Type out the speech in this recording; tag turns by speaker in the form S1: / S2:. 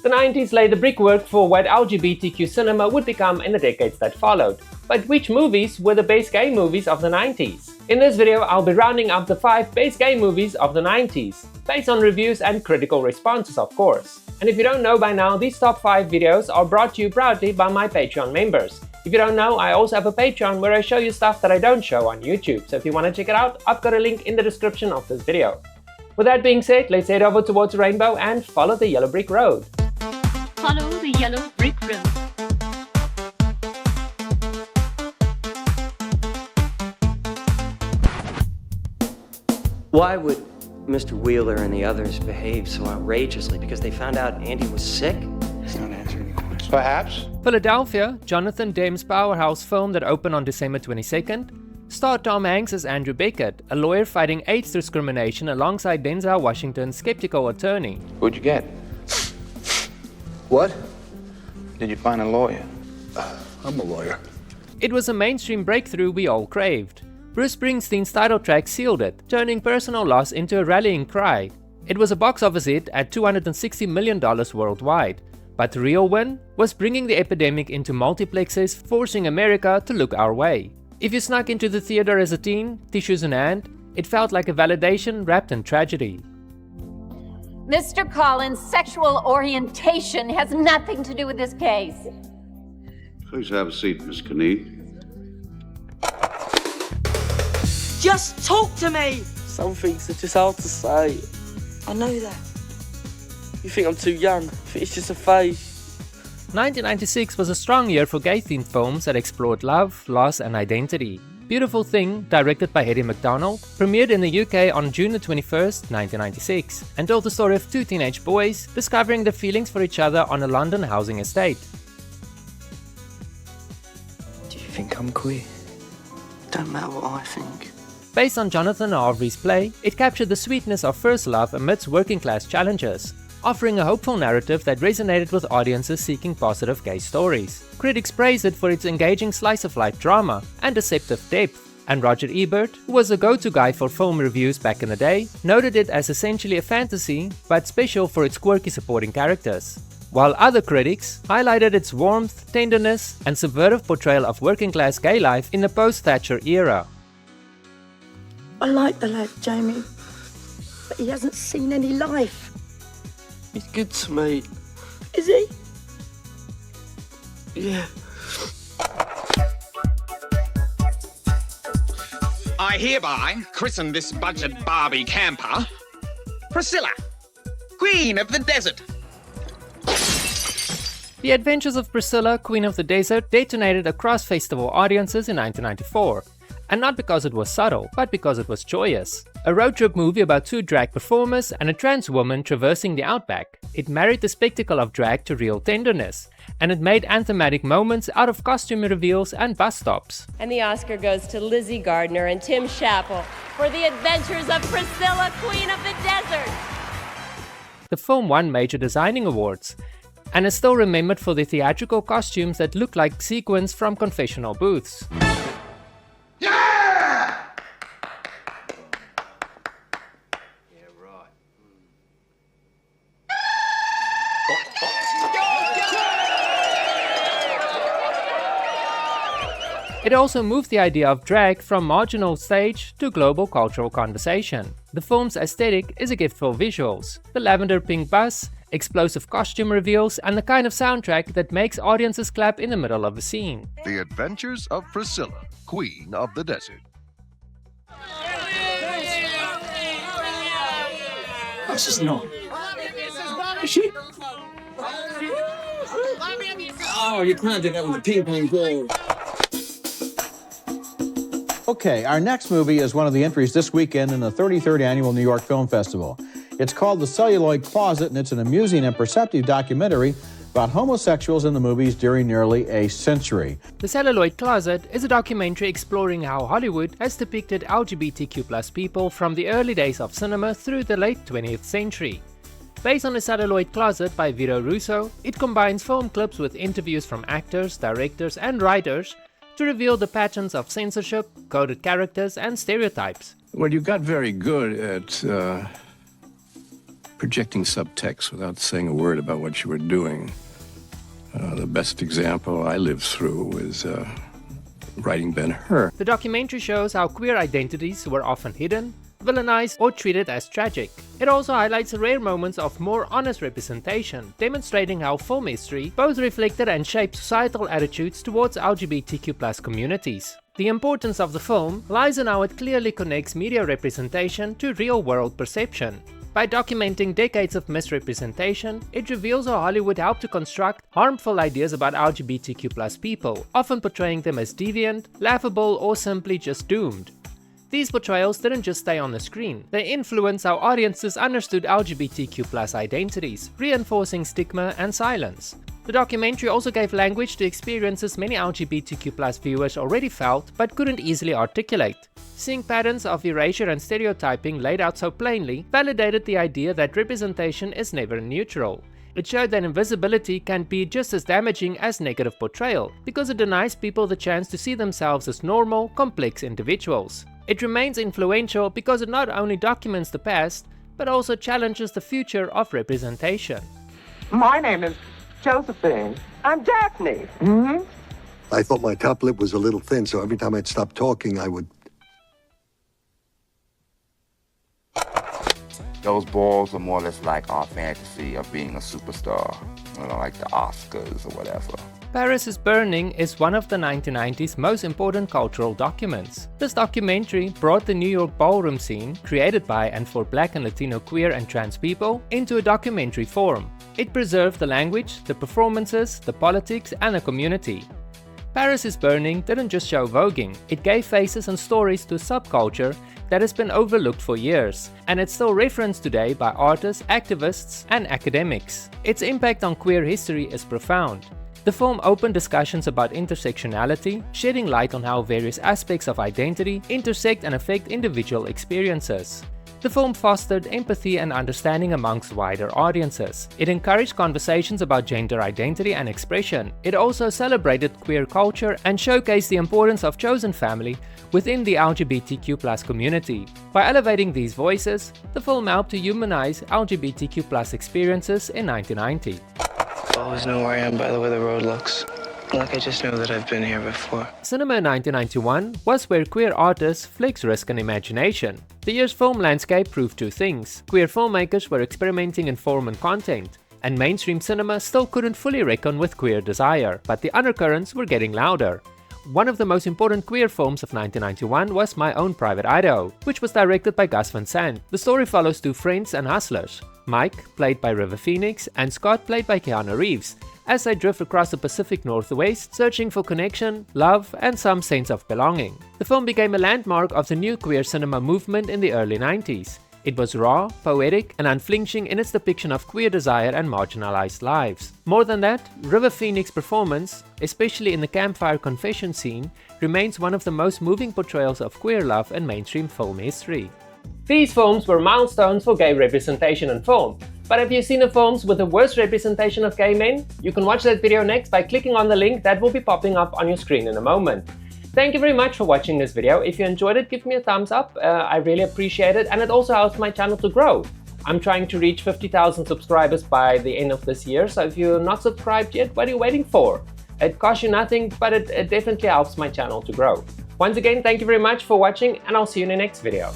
S1: The 90s laid the brickwork for what LGBTQ cinema would become in the decades that followed. But which movies were the best gay movies of the 90s? In this video, I'll be rounding up the 5 best gay movies of the 90s, based on reviews and critical responses, of course. And if you don't know by now, these top 5 videos are brought to you proudly by my Patreon members. If you don't know, I also have a Patreon where I show you stuff that I don't show on YouTube, so if you want to check it out, I've got a link in the description of this video. With that being said, let's head over towards the rainbow and follow the yellow brick road.
S2: Follow the yellow brick road.
S3: Why would Mr. Wheeler and the others behave so outrageously? Because they found out Andy was sick?
S4: He's not answering the question. Perhaps.
S1: Philadelphia, Jonathan Demme's powerhouse film that opened on December 22nd, starred Tom Hanks as Andrew Beckett, a lawyer fighting AIDS discrimination alongside Denzel Washington's skeptical attorney.
S4: What'd you get?
S5: What?
S4: Did you find a lawyer?
S5: I'm a lawyer.
S1: It was a mainstream breakthrough we all craved. Bruce Springsteen's title track sealed it, turning personal loss into a rallying cry. It was a box office hit at $260 million worldwide. But the real win was bringing the epidemic into multiplexes, forcing America to look our way. If you snuck into the theater as a teen, tissues in hand, it felt like a validation wrapped in tragedy.
S2: Mr. Collins' sexual orientation has nothing to do with this case.
S6: Please have a seat, Miss Kinnear.
S7: Just talk to me!
S8: Some things are just hard to say.
S7: I know that.
S8: You think I'm too young? I think it's just a phase.
S1: 1996 was a strong year for gay-themed films that explored love, loss and identity. Beautiful Thing, directed by Eddie MacDonald, premiered in the UK on June 21st, 1996, and told the story of 2 teenage boys discovering their feelings for each other on a London housing estate.
S8: Do you think I'm queer? Don't matter what I think.
S1: Based on Jonathan Harvey's play, it captured the sweetness of first love amidst working-class challenges, offering a hopeful narrative that resonated with audiences seeking positive gay stories. Critics praised it for its engaging slice-of-life drama and deceptive depth, and Roger Ebert, who was the go-to guy for film reviews back in the day, noted it as essentially a fantasy, but special for its quirky supporting characters. While other critics highlighted its warmth, tenderness, and subversive portrayal of working-class gay life in the post-Thatcher era.
S7: I like the lad, Jamie, but he hasn't seen any life.
S8: He's good to me.
S7: Is he?
S8: Yeah.
S9: I hereby christen this budget Barbie camper Priscilla, Queen of the Desert.
S1: The Adventures of Priscilla, Queen of the Desert detonated across festival audiences in 1994. And not because it was subtle, but because it was joyous. A road trip movie about 2 drag performers and a trans woman traversing the outback. It married the spectacle of drag to real tenderness, and it made anthematic moments out of costume reveals and bus stops.
S10: And the Oscar goes to Lizzie Gardner and Tim Chappell for The Adventures of Priscilla, Queen of the Desert.
S1: The film won major designing awards, and is still remembered for the theatrical costumes that look like sequins from confessional booths. It also moved the idea of drag from marginal stage to global cultural conversation. The film's aesthetic is a gift for visuals. The lavender pink bus, explosive costume reveals, and the kind of soundtrack that makes audiences clap in the middle of a scene.
S11: The Adventures of Priscilla, Queen of the Desert.
S5: This is not. Is she? Oh, you can't do that with a ping-pong ball.
S12: Okay, our next movie is one of the entries this weekend in the 33rd Annual New York Film Festival. It's called The Celluloid Closet, and it's an amusing and perceptive documentary about homosexuals in the movies during nearly a century.
S1: The Celluloid Closet is a documentary exploring how Hollywood has depicted LGBTQ+ people from the early days of cinema through the late 20th century. Based on The Celluloid Closet by Vito Russo, it combines film clips with interviews from actors, directors, and writers to reveal the patterns of censorship, coded characters, and stereotypes.
S13: Well, you got very good at
S11: projecting subtext without saying a word about what you were doing. The best example I lived through is writing Ben-Hur.
S1: The documentary shows how queer identities were often hidden, villainized, or treated as tragic. It also highlights the rare moments of more honest representation, demonstrating how film history both reflected and shaped societal attitudes towards LGBTQ+ communities. The importance of the film lies in how it clearly connects media representation to real-world perception. By documenting decades of misrepresentation, it reveals how Hollywood helped to construct harmful ideas about LGBTQ+ people, often portraying them as deviant, laughable, or simply just doomed. These portrayals didn't just stay on the screen, they influenced how audiences understood LGBTQ+ identities, reinforcing stigma and silence. The documentary also gave language to experiences many LGBTQ+ viewers already felt but couldn't easily articulate. Seeing patterns of erasure and stereotyping laid out so plainly validated the idea that representation is never neutral. It showed that invisibility can be just as damaging as negative portrayal, because it denies people the chance to see themselves as normal, complex individuals. It remains influential because it not only documents the past, but also challenges the future of representation.
S13: My name is Josephine. I'm Daphne.
S14: I thought my top lip was a little thin, so every time I'd stop talking, I would...
S15: Those balls are more or less like our fantasy of being a superstar, you know, like the Oscars or whatever.
S1: Paris is Burning is one of the 1990s most important cultural documents. This documentary brought the New York ballroom scene, created by and for Black and Latino queer and trans people, into a documentary form. It preserved the language, the performances, the politics, and the community. Paris is Burning didn't just show voguing, it gave faces and stories to a subculture that has been overlooked for years, and it's still referenced today by artists, activists, and academics. Its impact on queer history is profound. The film opened discussions about intersectionality, shedding light on how various aspects of identity intersect and affect individual experiences. The film fostered empathy and understanding amongst wider audiences. It encouraged conversations about gender identity and expression. It also celebrated queer culture and showcased the importance of chosen family within the LGBTQ+ community. By elevating these voices, the film helped to humanize LGBTQ+ experiences in 1990.
S8: I always know where I am by the way the road looks. Like I just know that I've been here before.
S1: Cinema in 1991 was where queer artists flexed risk and imagination. The year's film landscape proved two things. Queer filmmakers were experimenting in form and content, and mainstream cinema still couldn't fully reckon with queer desire, but the undercurrents were getting louder. One of the most important queer films of 1991 was My Own Private Idaho, which was directed by Gus Van Sant. The story follows two friends and hustlers, Mike, played by River Phoenix, and Scott, played by Keanu Reeves, as they drift across the Pacific Northwest, searching for connection, love, and some sense of belonging. The film became a landmark of the new queer cinema movement in the early 90s. It was raw, poetic, and unflinching in its depiction of queer desire and marginalized lives. More than that, River Phoenix's performance, especially in the campfire confession scene, remains one of the most moving portrayals of queer love in mainstream film history. These films were milestones for gay representation in film. But have you seen the films with the worst representation of gay men? You can watch that video next by clicking on the link that will be popping up on your screen in a moment. Thank you very much for watching this video. If you enjoyed it, give me a thumbs up. I really appreciate it, and it also helps my channel to grow. I'm trying to reach 50,000 subscribers by the end of this year, so if you're not subscribed yet, what are you waiting for? It costs you nothing, but it definitely helps my channel to grow. Once again, thank you very much for watching, and I'll see you in the next video.